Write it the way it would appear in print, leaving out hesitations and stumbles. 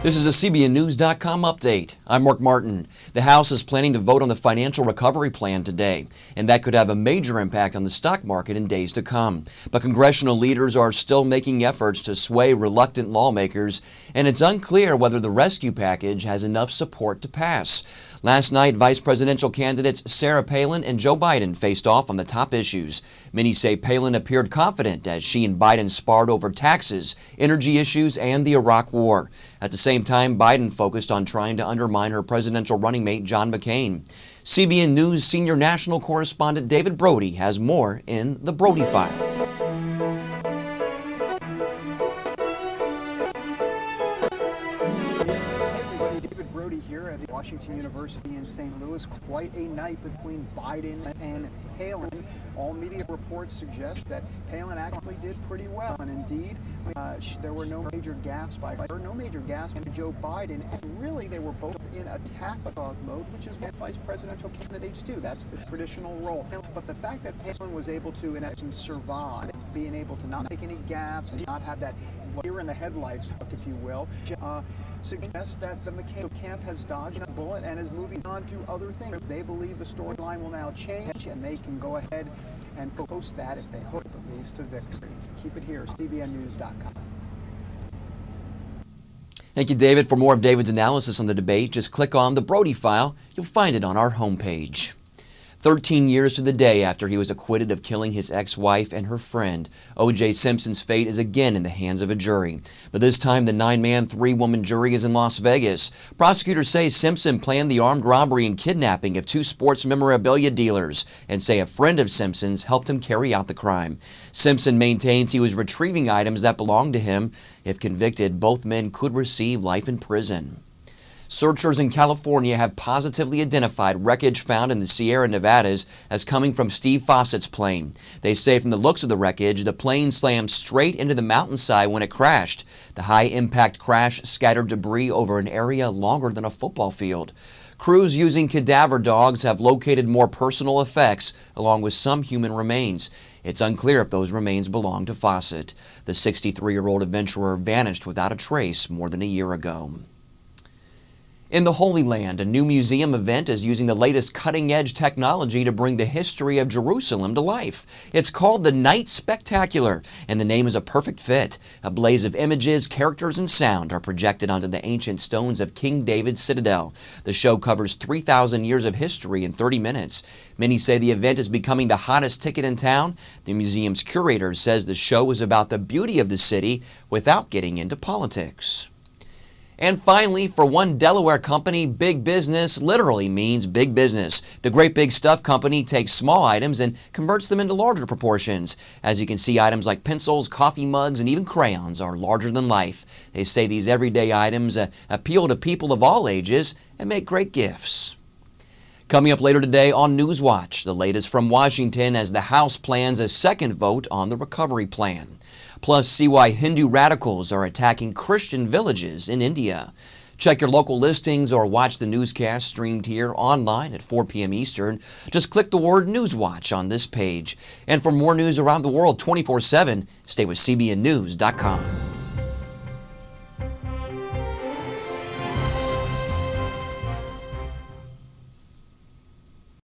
This is a CBNnews.com update. I'm Mark Martin. The House is planning to vote on the financial recovery plan today, and that could have a major impact on the stock market in days to come. But congressional leaders are still making efforts to sway reluctant lawmakers, and it's unclear whether the rescue package has enough support to pass. Last night, vice presidential candidates Sarah Palin and Joe Biden faced off on the top issues. Many say Palin appeared confident as she and Biden sparred over taxes, energy issues, and the Iraq War. At the same time, Biden focused on trying to undermine her presidential running mate John McCain. CBN News senior national correspondent David Brody has more in the Brody File. Here at Washington University in St. Louis. Quite a night between Biden and Palin. All media reports suggest that Palin actually did pretty well, and indeed there were no major gaffes by her, no major gaffes by Joe Biden, and really they were both in attack dog mode, which is what vice presidential candidates do. That's the traditional role. But the fact that Palin was able to, in essence, survive, being able to not make any gaffes and not have that deer in the headlights, if you will, suggests that the McCain camp has dodged a bullet and is moving on to other things. They believe the storyline will now change, and they can go ahead and post that if they hope at least to victory. Keep it here, CBNnews.com. Thank you, David. For more of David's analysis on the debate, just click on the Brody File. You'll find it on our homepage. 13 years to the day after he was acquitted of killing his ex-wife and her friend, O.J. Simpson's fate is again in the hands of a jury. But this time, the 9-man, 3-woman jury is in Las Vegas. Prosecutors say Simpson planned the armed robbery and kidnapping of 2 sports memorabilia dealers and say a friend of Simpson's helped him carry out the crime. Simpson maintains he was retrieving items that belonged to him. If convicted, both men could receive life in prison. Searchers in California have positively identified wreckage found in the Sierra Nevadas as coming from Steve Fossett's plane. They say from the looks of the wreckage, the plane slammed straight into the mountainside when it crashed. The high-impact crash scattered debris over an area longer than a football field. Crews using cadaver dogs have located more personal effects along with some human remains. It's unclear if those remains belong to Fossett. The 63-year-old adventurer vanished without a trace more than a year ago. In the Holy Land, a new museum event is using the latest cutting-edge technology to bring the history of Jerusalem to life. It's called the Night Spectacular, and the name is a perfect fit. A blaze of images, characters, and sound are projected onto the ancient stones of King David's citadel. The show covers 3,000 years of history in 30 minutes. Many say the event is becoming the hottest ticket in town. The museum's curator says the show is about the beauty of the city without getting into politics. And finally, for one Delaware company, big business literally means big business. The Great Big Stuff Company takes small items and converts them into larger proportions. As you can see, items like pencils, coffee mugs, and even crayons are larger than life. They say these everyday items appeal to people of all ages and make great gifts. Coming up later today on Newswatch, the latest from Washington as the House plans a second vote on the recovery plan. Plus, see why Hindu radicals are attacking Christian villages in India. Check your local listings or watch the newscast streamed here online at 4 p.m. Eastern. Just click the word Newswatch on this page. And for more news around the world 24/7, stay with CBNnews.com.